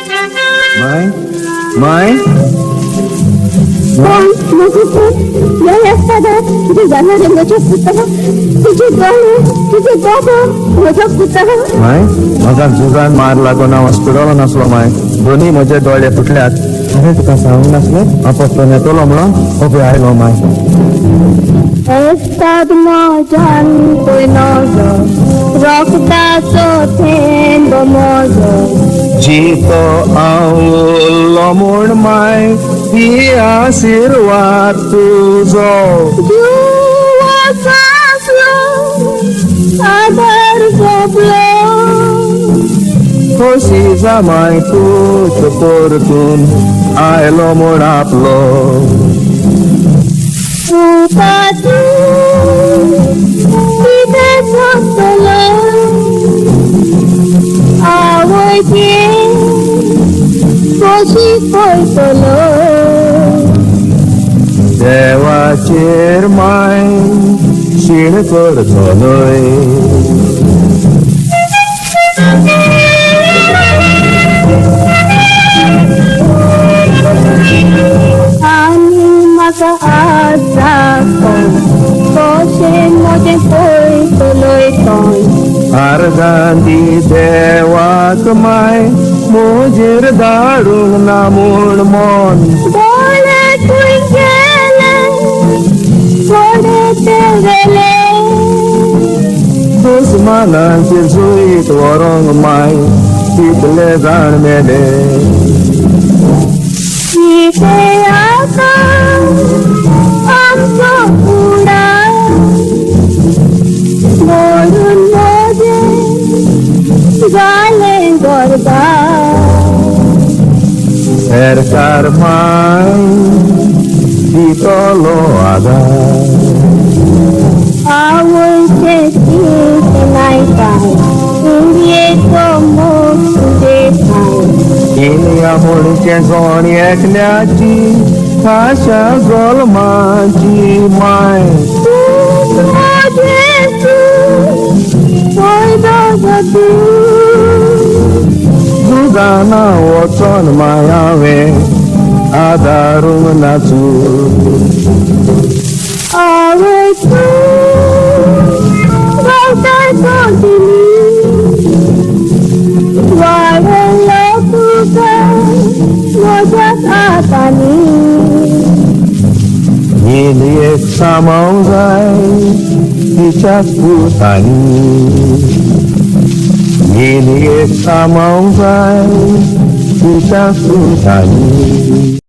Maim? Maim? Maim, mozo, estadar, zalam, moje, Puta, tuje, Dolle, tuje, donko, mozo, Puta. Maim? Maim, zuzan, lagon, aslom, aslom, donui, moje, Dolle, futtleat. Ini tuka naslem, Ophelia tolonglah, Ophelia Maim. Estadar, jan, mozo, rokda, soten, mozo. Jito aulomur mai dia sirwar tuzo. Adar goblo. Kosi zamai tu seportun ailomur aplo. Puta tu Kitem Dolle. Moje, kosi koi tolo. Dewa cirmai shin donui. Ani maka Argam moje koi toloi ton. Argam di Devak mai mojer darung namun mon. Dolle tuingele, dolle terele. Kusmanan sirjui torong mai title gan mele. Kite akan amko pura. Morun moje, ghor-dar. Serkar mai ditolo ada. Awal ceti kenai kai, India komo kudekai. Ini amul kengon ek nyaji kasha Zolmachi mai. Moje tu, koi dogo. Zuzana oton mayave adarung nasu. Awal tu, ghor-dar konkani. Warelo tuka, moja atani. Ini ek samauzai dicas putani. Ini ek samauzai dicas putani.